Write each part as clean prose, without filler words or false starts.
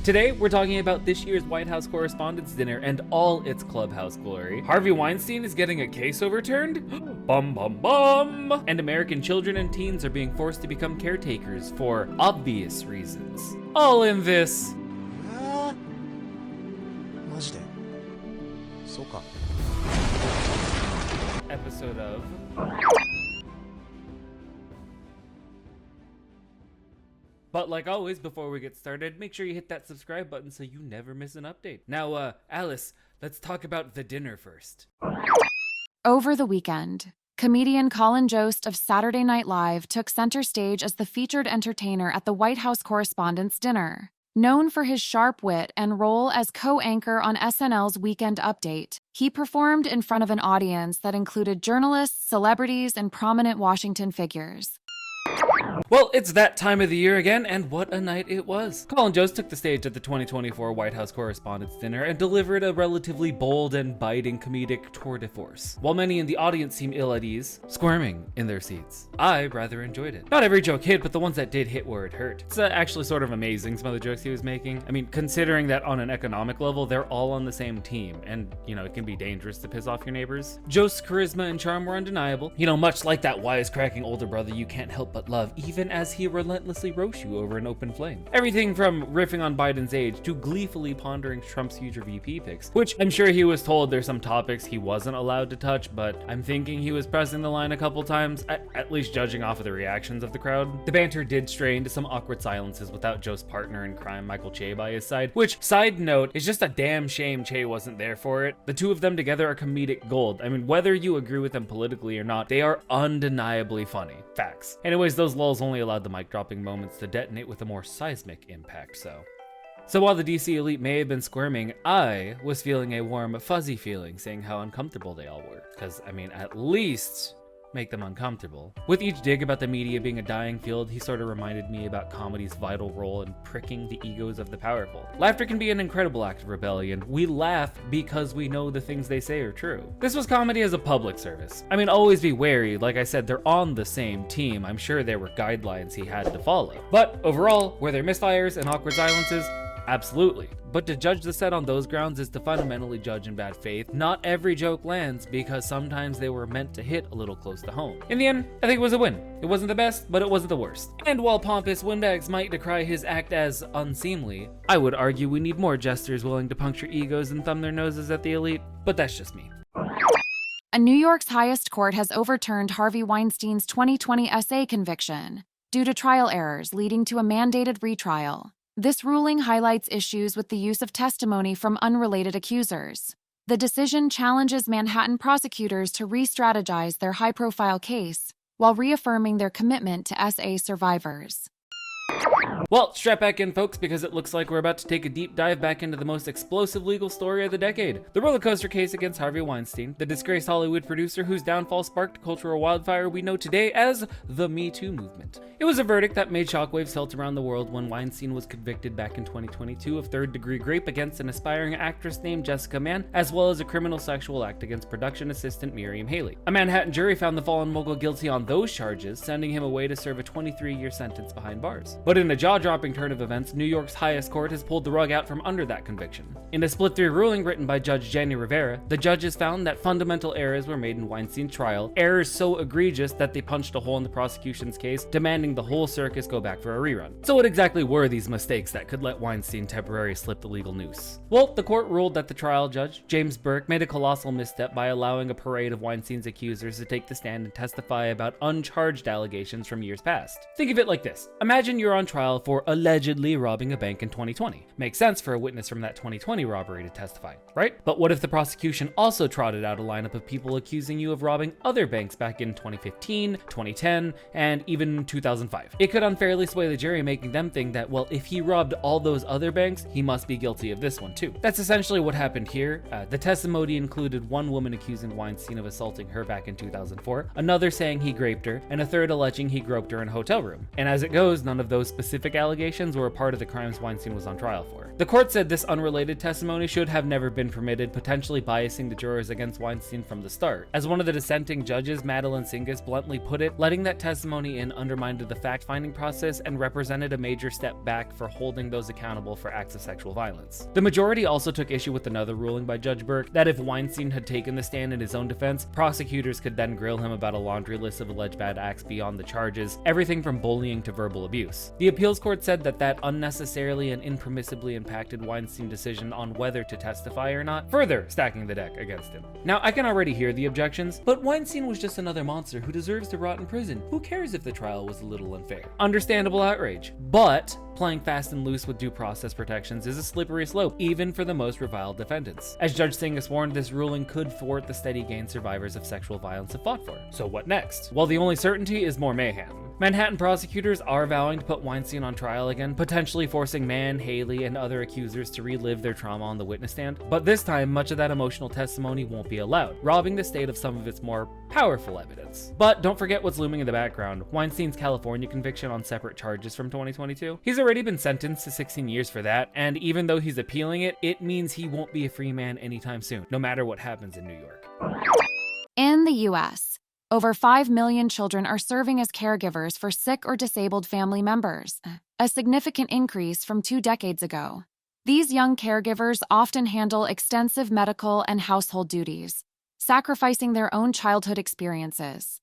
Today, we're talking about this year's White House Correspondents Dinner and all its clubhouse glory. Harvey Weinstein is getting a case overturned? Bum bum bum! And American children and teens are being forced to become caretakers for obvious reasons. All in this... マジでそうか episode of... But like always, before we get started, make sure you hit that subscribe button so you never miss an update. Now, Alice, let's talk about the dinner first. Over the weekend, comedian Colin Jost of Saturday Night Live took center stage as the featured entertainer at the White House Correspondents Dinner. Known for his sharp wit and role as co-anchor on SNL's Weekend Update, he performed in front of an audience that included journalists, celebrities, and prominent Washington figures. Well, it's that time of the year again, and what a night it was. Colin Jost took the stage at the 2024 White House Correspondents Dinner and delivered a relatively bold and biting comedic tour de force, while many in the audience seemed ill at ease, squirming in their seats. I rather enjoyed it. Not every joke hit, but the ones that did hit where it hurt. It's actually sort of amazing, some of the jokes he was making. I mean, considering that on an economic level, they're all on the same team, and, you know, it can be dangerous to piss off your neighbors. Jost's charisma and charm were undeniable. You know, much like that wisecracking older brother you can't help but love, even as he relentlessly roasts you over an open flame. Everything from riffing on Biden's age to gleefully pondering Trump's future VP picks, which I'm sure he was told there's some topics he wasn't allowed to touch, but I'm thinking he was pressing the line a couple times, at least judging off of the reactions of the crowd. The banter did stray into some awkward silences without Joe's partner in crime, Michael Che, by his side, which, side note, is just a damn shame Che wasn't there for it. The two of them together are comedic gold. I mean, whether you agree with them politically or not, they are undeniably funny. Facts. Anyways, those lulls only allowed the mic dropping moments to detonate with a more seismic impact, So while the DC elite may have been squirming, I was feeling a warm, fuzzy feeling saying how uncomfortable they all were. Because, I mean, at least make them uncomfortable. With each dig about the media being a dying field, he sort of reminded me about comedy's vital role in pricking the egos of the powerful. Laughter can be an incredible act of rebellion. We laugh because we know the things they say are true. This was comedy as a public service. I mean, always be wary. Like I said, they're on the same team. I'm sure there were guidelines he had to follow. But overall, were there misfires and awkward silences? Absolutely. But to judge the set on those grounds is to fundamentally judge in bad faith. Not every joke lands because sometimes they were meant to hit a little close to home. In the end, I think it was a win. It wasn't the best, but it wasn't the worst. And while pompous windbags might decry his act as unseemly, I would argue we need more jesters willing to puncture egos and thumb their noses at the elite, but that's just me. New York's highest court has overturned Harvey Weinstein's 2020 SA conviction due to trial errors leading to a mandated retrial. This ruling highlights issues with the use of testimony from unrelated accusers. The decision challenges Manhattan prosecutors to re-strategize their high-profile case while reaffirming their commitment to SA survivors. Well, strap back in, folks, because it looks like we're about to take a deep dive back into the most explosive legal story of the decade. The roller coaster case against Harvey Weinstein, the disgraced Hollywood producer whose downfall sparked cultural wildfire we know today as the Me Too movement. It was a verdict that made shockwaves felt around the world when Weinstein was convicted back in 2022 of third-degree rape against an aspiring actress named Jessica Mann, as well as a criminal sexual act against production assistant Miriam Haley. A Manhattan jury found the fallen mogul guilty on those charges, sending him away to serve a 23-year sentence behind bars. But in a jaw-dropping turn of events, New York's highest court has pulled the rug out from under that conviction. In a split-3 ruling written by Judge Jenny Rivera, the judges found that fundamental errors were made in Weinstein's trial, errors so egregious that they punched a hole in the prosecution's case, demanding the whole circus go back for a rerun. So what exactly were these mistakes that could let Weinstein temporarily slip the legal noose? Well, the court ruled that the trial judge, James Burke, made a colossal misstep by allowing a parade of Weinstein's accusers to take the stand and testify about uncharged allegations from years past. Think of it like this. Imagine you're on trial for allegedly robbing a bank in 2020. Makes sense for a witness from that 2020 robbery to testify, right? But what if the prosecution also trotted out a lineup of people accusing you of robbing other banks back in 2015, 2010, and even 2005? It could unfairly sway the jury, making them think that, well, if he robbed all those other banks, he must be guilty of this one too. That's essentially what happened here. The testimony included one woman accusing Weinstein of assaulting her back in 2004, another saying he raped her, and a third alleging he groped her in a hotel room. And as it goes, none of those specific specific allegations were a part of the crimes Weinstein was on trial for. The court said this unrelated testimony should have never been permitted, potentially biasing the jurors against Weinstein from the start. As one of the dissenting judges, Madeline Singas, bluntly put it, letting that testimony in undermined the fact-finding process and represented a major step back for holding those accountable for acts of sexual violence. The majority also took issue with another ruling by Judge Burke that if Weinstein had taken the stand in his own defense, prosecutors could then grill him about a laundry list of alleged bad acts beyond the charges, everything from bullying to verbal abuse. The appeals court said that unnecessarily and impermissibly impacted Weinstein's decision on whether to testify or not, further stacking the deck against him. Now, I can already hear the objections, but Weinstein was just another monster who deserves to rot in prison. Who cares if the trial was a little unfair? Understandable outrage, but playing fast and loose with due process protections is a slippery slope, even for the most reviled defendants. As Judge Singas warned, this ruling could thwart the steady gain survivors of sexual violence have fought for. So what next? Well, the only certainty is more mayhem. Manhattan prosecutors are vowing to put Weinstein on trial again, potentially forcing Mann, Haley, and other accusers to relive their trauma on the witness stand. But this time, much of that emotional testimony won't be allowed, robbing the state of some of its more powerful evidence. But don't forget what's looming in the background: Weinstein's California conviction on separate charges from 2022. He's already been sentenced to 16 years for that, and even though he's appealing it, it means he won't be a free man anytime soon, no matter what happens in New York. In the U.S., over 5 million children are serving as caregivers for sick or disabled family members, a significant increase from 2 decades ago. These young caregivers often handle extensive medical and household duties, sacrificing their own childhood experiences.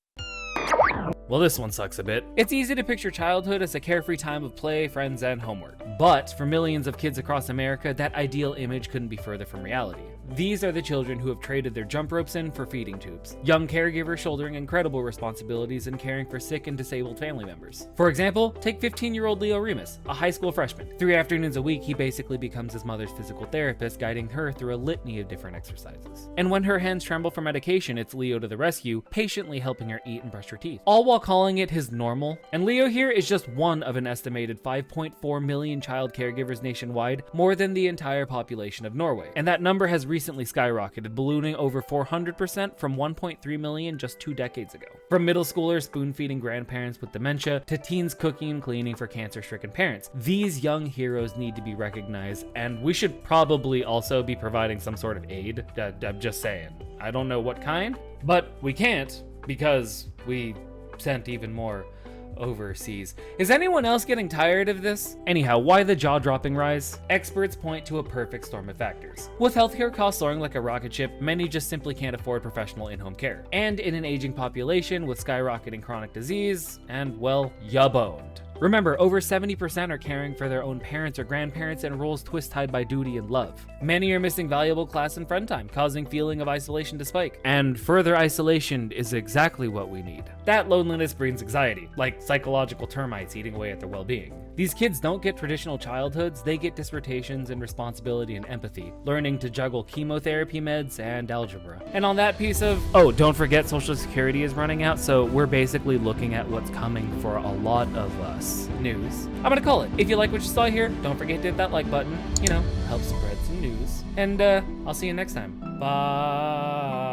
Well, this one sucks a bit. It's easy to picture childhood as a carefree time of play, friends, and homework. But for millions of kids across America, that ideal image couldn't be further from reality. These are the children who have traded their jump ropes in for feeding tubes. Young caregivers shouldering incredible responsibilities in caring for sick and disabled family members. For example, take 15-year-old Leo Remus, a high school freshman. 3 afternoons a week, he basically becomes his mother's physical therapist, guiding her through a litany of different exercises. And when her hands tremble for medication, it's Leo to the rescue, patiently helping her eat and brush her teeth, all while calling it his normal. And Leo here is just one of an estimated 5.4 million child caregivers nationwide, more than the entire population of Norway. And that number has recently skyrocketed, ballooning over 400% from 1.3 million just 2 decades ago. From middle schoolers spoon-feeding grandparents with dementia to teens cooking and cleaning for cancer-stricken parents, these young heroes need to be recognized, and we should probably also be providing some sort of aid. I'm just saying. I don't know what kind, but we can't because we sent even more overseas. Is anyone else getting tired of this? Anyhow, why the jaw-dropping rise? Experts point to a perfect storm of factors. With healthcare costs soaring like a rocket ship, many just simply can't afford professional in-home care. And in an aging population with skyrocketing chronic disease, and well, ya boned. Remember, over 70% are caring for their own parents or grandparents in roles twist-tied by duty and love. Many are missing valuable class and friend time, causing feeling of isolation to spike. And further isolation is exactly what we need. That loneliness brings anxiety, like psychological termites eating away at their well-being. These kids don't get traditional childhoods, they get dissertations in responsibility and empathy, learning to juggle chemotherapy meds and algebra. And on that piece of, oh, don't forget Social Security is running out, so we're basically looking at what's coming for a lot of us. News. I'm gonna call it. If you like what you saw here, don't forget to hit that like button, help spread some news. And I'll see you next time. Bye.